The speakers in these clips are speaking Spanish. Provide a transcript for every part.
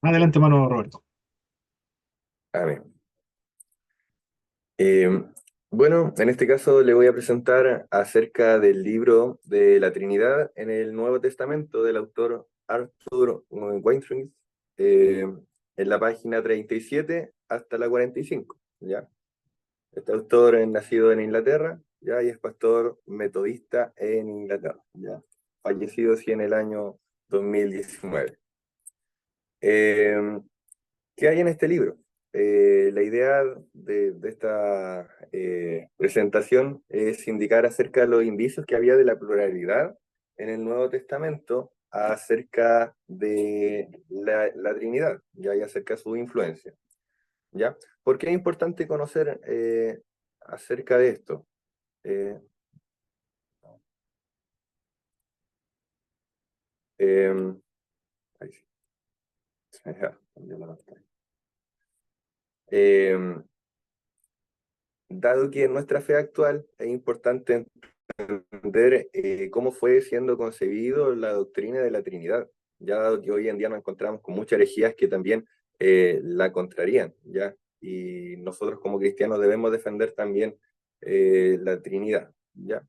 Adelante, mano, Roberto. Amén. Eh, bueno, en este caso le voy a presentar acerca del libro de la Trinidad en el Nuevo Testamento del autor Arthur Weintraub, eh, en la página 37 hasta la 45, ¿ya? Este autor es nacido en Inglaterra, ¿ya? Y es pastor metodista en Inglaterra, ¿ya? Fallecido sí en el año 2019. Eh, ¿Qué hay en este libro? La idea de esta presentación es indicar acerca de los indicios que había de la pluralidad en el Nuevo Testamento acerca de la Trinidad, ya y acerca de su influencia, ¿ya? ¿Por qué es importante conocer acerca de esto? Eh, eh, ahí sí, ya, cambié la pantalla. Eh, Dado que en nuestra fe actual es importante entender cómo fue siendo concebido la doctrina de la Trinidad, ya dado que hoy en día nos encontramos con muchas herejías que también la contrarían, ¿ya? Y nosotros como cristianos debemos defender también la Trinidad, ¿ya?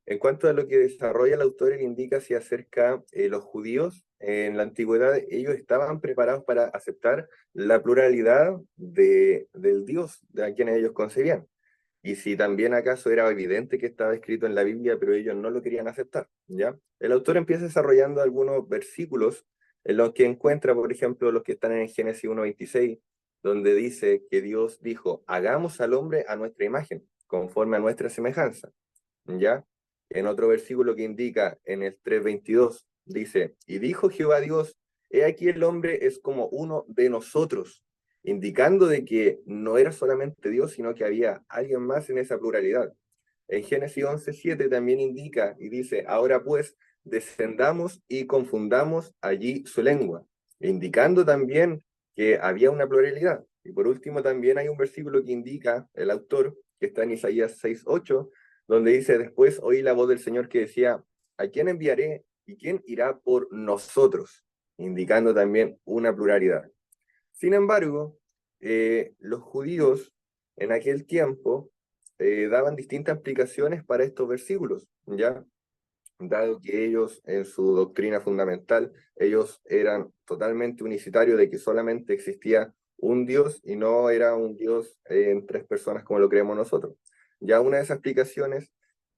En cuanto a lo que desarrolla el autor, él indica si acerca los judíos en la antigüedad, ellos estaban preparados para aceptar la pluralidad del Dios de a quienes ellos concebían. Y si también acaso era evidente que estaba escrito en la Biblia, pero ellos no lo querían aceptar, ¿ya? El autor empieza desarrollando algunos versículos en los que encuentra, por ejemplo, los que están en Génesis 1:26, donde dice que Dios dijo, hagamos al hombre a nuestra imagen, conforme a nuestra semejanza, ¿ya? En otro versículo que indica en el 3:22, dice, y dijo Jehová Dios, he aquí el hombre es como uno de nosotros, indicando de que no era solamente Dios, sino que había alguien más en esa pluralidad. En Génesis 11:7 también indica y dice, ahora pues, descendamos y confundamos allí su lengua, indicando también que había una pluralidad. Y por último también hay un versículo que indica el autor, que está en Isaías 6:8, donde dice, después oí la voz del Señor que decía, ¿a quién enviaré y quién irá por nosotros? Indicando también una pluralidad. Sin embargo, los judíos en aquel tiempo daban distintas explicaciones para estos versículos, ¿ya? Dado que ellos en su doctrina fundamental, ellos eran totalmente unicitarios de que solamente existía un Dios y no era un Dios en tres personas como lo creemos nosotros. Ya una de esas explicaciones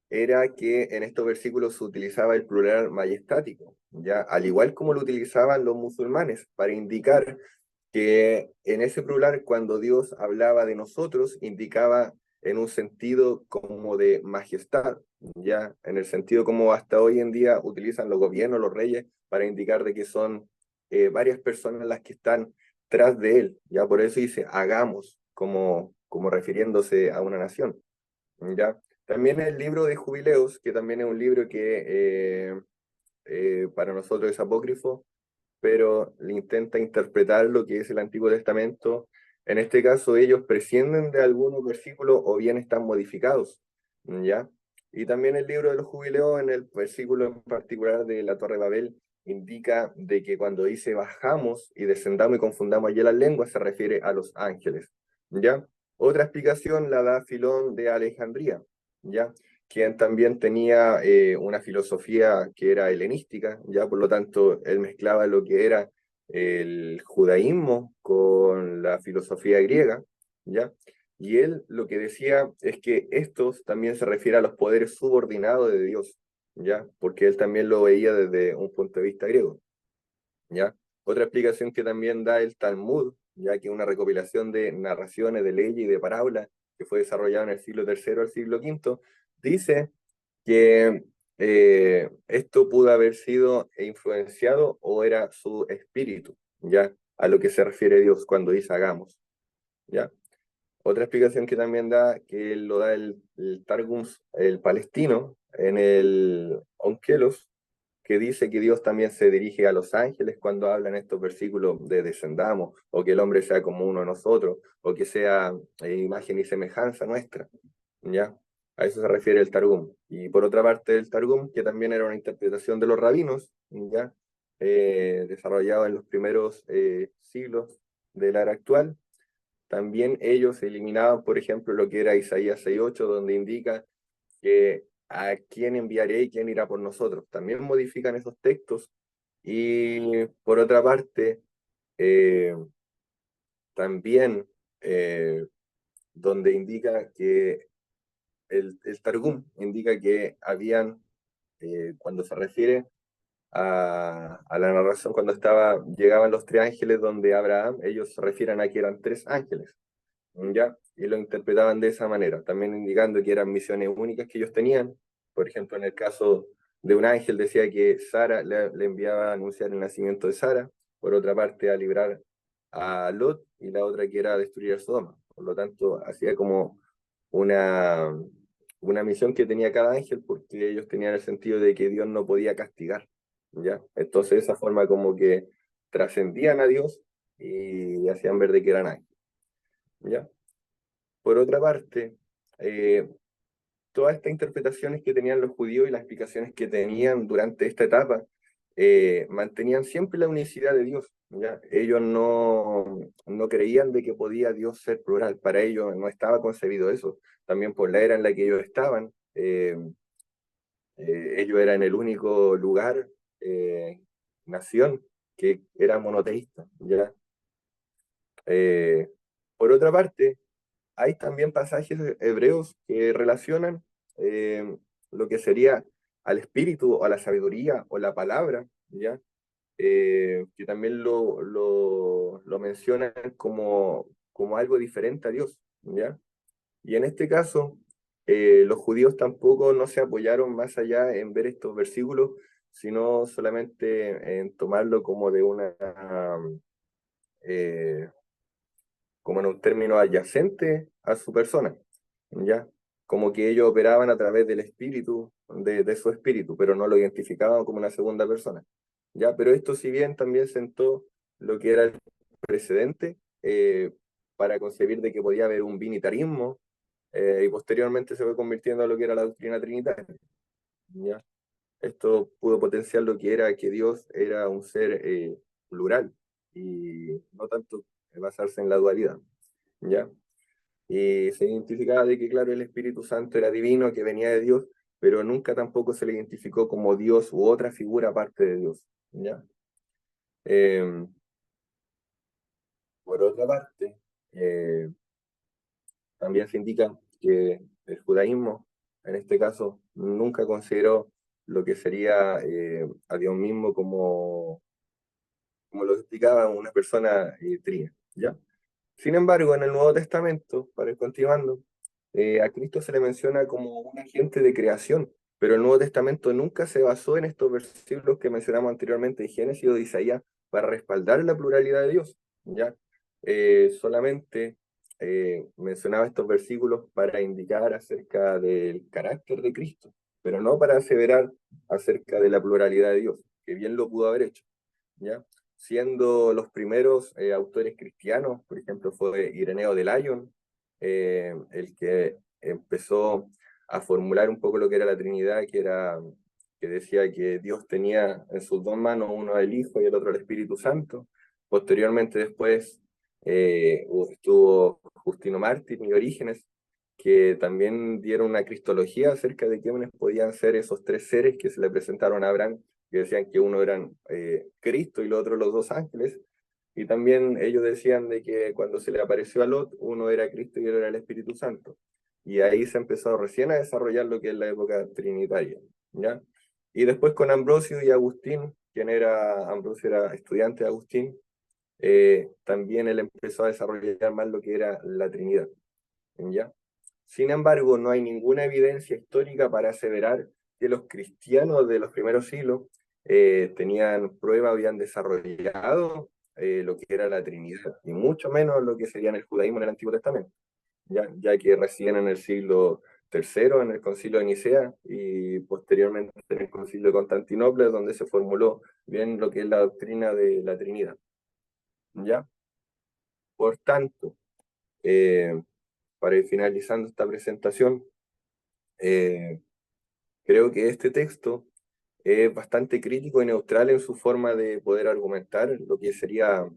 era que en estos versículos se utilizaba el plural majestático, ya al igual como lo utilizaban los musulmanes para indicar que en ese plural, cuando Dios hablaba de nosotros, indicaba en un sentido como de majestad, ya en el sentido como hasta hoy en día utilizan los gobiernos, los reyes, para indicar de que son varias personas las que están tras de él, ya por eso dice hagamos, como refiriéndose a una nación, ya. También el libro de Jubileos, que también es un libro que para nosotros es apócrifo, pero le intenta interpretar lo que es el Antiguo Testamento. En este caso, ellos prescinden de algunos versículos o bien están modificados, ¿ya? Y también el libro de los jubileos, en el versículo en particular de la Torre de Babel, indica de que cuando dice bajamos y descendamos y confundamos allí las lenguas, se refiere a los ángeles, ¿ya? Otra explicación la da Filón de Alejandría, ¿ya? Quien también tenía una filosofía que era helenística, ya por lo tanto él mezclaba lo que era el judaísmo con la filosofía griega, ya, y él lo que decía es que estos también se refiere a los poderes subordinados de Dios, ya, porque él también lo veía desde un punto de vista griego, ya. Otra explicación que también da el Talmud, ya que es una recopilación de narraciones, de leyes y de parábolas que fue desarrollado en el siglo tercero al siglo quinto, dice que esto pudo haber sido influenciado o era su espíritu, ¿ya? A lo que se refiere Dios cuando dice hagamos, ¿ya? Otra explicación que también da, que lo da el Targum, el palestino, en el Onkelos, que dice que Dios también se dirige a los ángeles cuando hablan estos versículos de descendamos, o que el hombre sea como uno de nosotros, o que sea imagen y semejanza nuestra, ¿ya? A eso se refiere el Targum. Y por otra parte, el Targum, que también era una interpretación de los rabinos, ¿ya? desarrollado en los primeros siglos de la era actual. También ellos eliminaban, por ejemplo, lo que era Isaías 6:8, donde indica que a quién enviaré y quién irá por nosotros. También modifican esos textos. Y por otra parte, eh, también donde indica que el Targum indica que habían, cuando se refiere a la narración, cuando llegaban los tres ángeles donde Abraham, ellos se refieren a que eran tres ángeles, ¿ya? Y lo interpretaban de esa manera, también indicando que eran misiones únicas que ellos tenían. Por ejemplo, en el caso de un ángel decía que Sara le enviaba a anunciar el nacimiento de Sara, por otra parte a librar a Lot, y la otra que era destruir a Sodoma. Por lo tanto, hacía como una, una misión que tenía cada ángel, porque ellos tenían el sentido de que Dios no podía castigar, ¿ya? Entonces, de esa forma como que trascendían a Dios y hacían ver de que eran ángeles, ¿ya? Por otra parte, eh, todas estas interpretaciones que tenían los judíos y las explicaciones que tenían durante esta etapa mantenían siempre la unicidad de Dios, ¿ya? Ellos no creían de que podía Dios ser plural, para ellos no estaba concebido eso, también por la era en la que ellos estaban, ellos eran el único lugar, nación, que era monoteísta, ¿ya? Eh, por otra parte, hay también pasajes hebreos que relacionan eh, lo que sería al espíritu o a la sabiduría o la palabra, ¿ya? Que también lo mencionan como algo diferente a Dios, ¿ya? Y en este caso, los judíos tampoco no se apoyaron más allá en ver estos versículos, sino solamente en tomarlo como de eh, como en un término adyacente a su persona, ¿ya? Como que ellos operaban a través del espíritu, de su espíritu, pero no lo identificaban como una segunda persona, ¿ya? Pero esto, si bien también sentó lo que era el precedente para concebir de que podía haber un binitarismo, y posteriormente se fue convirtiendo en lo que era la doctrina trinitaria, ¿ya? Esto pudo potenciar lo que era que Dios era un ser plural y no tanto basarse en la dualidad, ¿ya? Y se identificaba de que, claro, el Espíritu Santo era divino, que venía de Dios, pero nunca tampoco se le identificó como Dios u otra figura aparte de Dios, ¿ya? Eh, por otra parte, eh, también se indica que el judaísmo, en este caso, nunca consideró lo que sería a Dios mismo como lo explicaba una persona trina, ¿ya? Sin embargo, en el Nuevo Testamento, para ir continuando, a Cristo se le menciona como un agente de creación, pero el Nuevo Testamento nunca se basó en estos versículos que mencionamos anteriormente de Génesis o de Isaías para respaldar la pluralidad de Dios, ¿ya? Solamente mencionaba estos versículos para indicar acerca del carácter de Cristo, pero no para aseverar acerca de la pluralidad de Dios, que bien lo pudo haber hecho, ¿ya? Siendo los primeros autores cristianos, por ejemplo, fue Ireneo de Lyon, el que empezó a formular un poco lo que era la Trinidad, que decía que Dios tenía en sus dos manos, uno el Hijo y el otro el Espíritu Santo. Posteriormente, después, estuvo Justino Mártir y Orígenes, que también dieron una cristología acerca de quiénes podían ser esos tres seres que se le presentaron a Abraham, que decían que uno eran Cristo y los otros los dos ángeles, y también ellos decían de que cuando se le apareció a Lot, uno era Cristo y otro era el Espíritu Santo. Y ahí se empezó recién a desarrollar lo que es la época trinitaria, ¿ya? Y después con Ambrosio y Agustín, Ambrosio era estudiante de Agustín, también él empezó a desarrollar más lo que era la Trinidad, ¿ya? Sin embargo, no hay ninguna evidencia histórica para aseverar que los cristianos de los primeros siglos tenían prueba, habían desarrollado lo que era la Trinidad, y mucho menos lo que sería en el judaísmo en el Antiguo Testamento, ya que recién en el siglo tercero, en el Concilio de Nicea, y posteriormente en el Concilio de Constantinopla, donde se formuló bien lo que es la doctrina de la Trinidad, ¿ya? Por tanto, eh, para ir finalizando esta presentación, creo que este texto es bastante crítico y neutral en su forma de poder argumentar lo que sería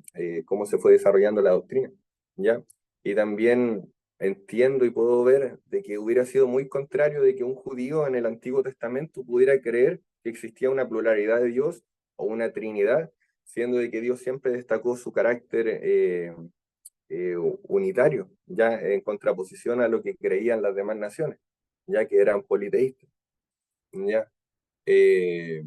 cómo se fue desarrollando la doctrina, ¿ya? Y también entiendo y puedo ver de que hubiera sido muy contrario de que un judío en el Antiguo Testamento pudiera creer que existía una pluralidad de Dios o una Trinidad, siendo de que Dios siempre destacó su carácter unitario, ya en contraposición a lo que creían las demás naciones, ya que eran politeístas, ¿ya? Eh,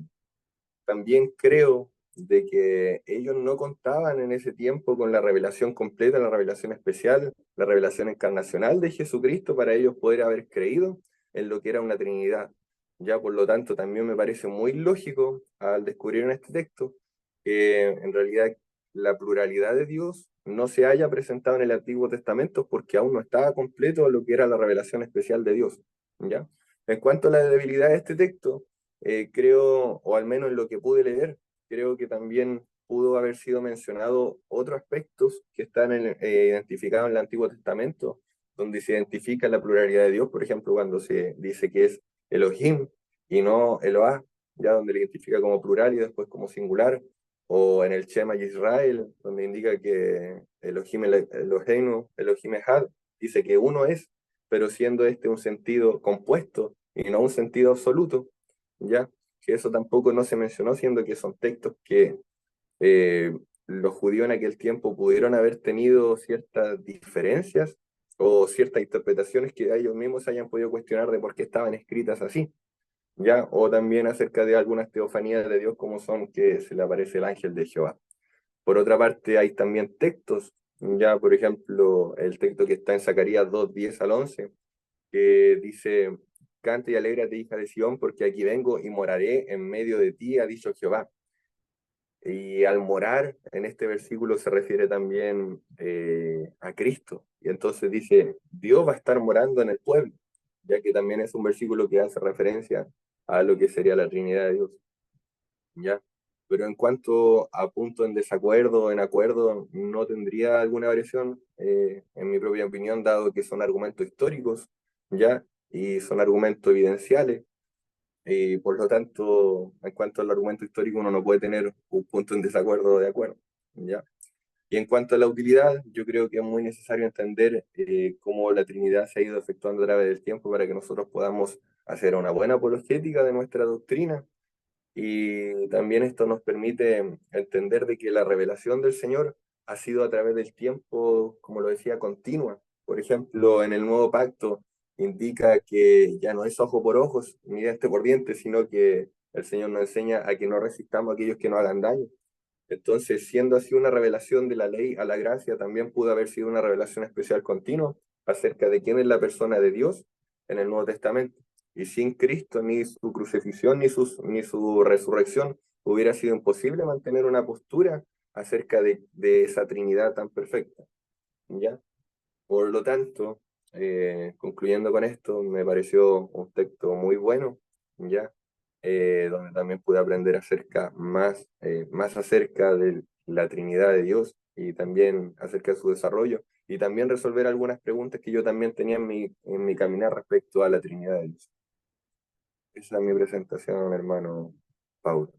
También creo de que ellos no contaban en ese tiempo con la revelación completa, la revelación especial, la revelación encarnacional de Jesucristo para ellos poder haber creído en lo que era una Trinidad. Ya, por lo tanto, también me parece muy lógico al descubrir en este texto que en realidad la pluralidad de Dios no se haya presentado en el Antiguo Testamento porque aún no estaba completo lo que era la revelación especial de Dios. ¿Ya? En cuanto a la debilidad de este texto, creo, o al menos en lo que pude leer, creo que también pudo haber sido mencionado otros aspectos que están identificados en el Antiguo Testamento, donde se identifica la pluralidad de Dios, por ejemplo, cuando se dice que es Elohim y no Eloah, ya donde le identifica como plural y después como singular, o en el Shema Yisrael, donde indica que Elohim Eloheinu, Elohim Echad, dice que uno es, pero siendo este un sentido compuesto y no un sentido absoluto, ¿ya? Que eso tampoco no se mencionó, siendo que son textos que eh, los judíos en aquel tiempo pudieron haber tenido ciertas diferencias o ciertas interpretaciones que ellos mismos hayan podido cuestionar de por qué estaban escritas así, ¿ya? O también acerca de algunas teofanías de Dios como son que se le aparece el ángel de Jehová. Por otra parte, hay también textos, ya por ejemplo, el texto que está en Zacarías 2:10 al 11 que dice, canta y alégrate, hija de Sión, porque aquí vengo y moraré en medio de ti, ha dicho Jehová. Y al morar, en este versículo se refiere también a Cristo. Y entonces dice, Dios va a estar morando en el pueblo, ya que también es un versículo que hace referencia a lo que sería la Trinidad de Dios. ¿Ya? Pero en cuanto a punto en desacuerdo o en acuerdo, no tendría alguna variación, en mi propia opinión, dado que son argumentos históricos, ¿ya? Y son argumentos evidenciales, y por lo tanto, en cuanto al argumento histórico, uno no puede tener un punto en desacuerdo o de acuerdo, ¿ya? Y en cuanto a la utilidad, yo creo que es muy necesario entender cómo la Trinidad se ha ido efectuando a través del tiempo para que nosotros podamos hacer una buena apologética de nuestra doctrina y también esto nos permite entender de que la revelación del Señor ha sido a través del tiempo, como lo decía, continua. Por ejemplo, en el nuevo pacto indica que ya no es ojo por ojos, ni diente por diente, sino que el Señor nos enseña a que no resistamos a aquellos que nos hagan daño. Entonces, siendo así una revelación de la ley a la gracia, también pudo haber sido una revelación especial continua acerca de quién es la persona de Dios en el Nuevo Testamento. Y sin Cristo, ni su crucifixión, ni su resurrección, hubiera sido imposible mantener una postura acerca de esa Trinidad tan perfecta. ¿Ya? Por lo tanto, concluyendo con esto, me pareció un texto muy bueno, ¿ya? Donde también pude aprender más acerca de la Trinidad de Dios y también acerca de su desarrollo y también resolver algunas preguntas que yo también tenía en mi caminar respecto a la Trinidad de Dios. Esa es mi presentación, hermano Paulo.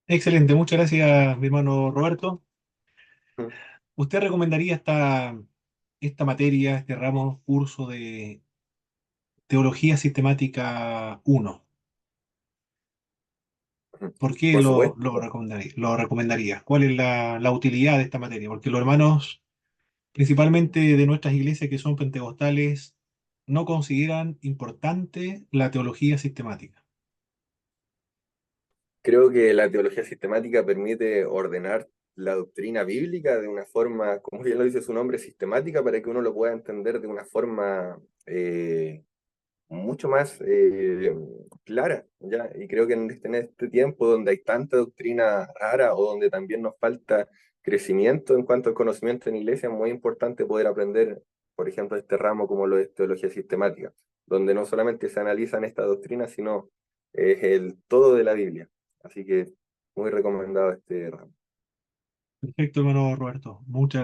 Excelente, muchas gracias, mi hermano Roberto. ¿Usted recomendaría esta materia, este ramo, curso de Teología Sistemática 1? ¿Por qué Por lo supuesto. recomendaría? Lo recomendaría? ¿Cuál es la utilidad de esta materia? Porque los hermanos, principalmente de nuestras iglesias que son pentecostales, no consideran importante la teología sistemática. Creo que la teología sistemática permite ordenar la doctrina bíblica de una forma, como bien lo dice su nombre, sistemática, para que uno lo pueda entender de una forma mucho más clara, ¿ya? Y creo que en este tiempo donde hay tanta doctrina rara o donde también nos falta crecimiento en cuanto al conocimiento en iglesia, es muy importante poder aprender, por ejemplo, este ramo como lo es teología sistemática, donde no solamente se analizan estas doctrinas, sino es el todo de la Biblia. Así que muy recomendado este ramo. Perfecto, hermano Roberto. Muchas gracias.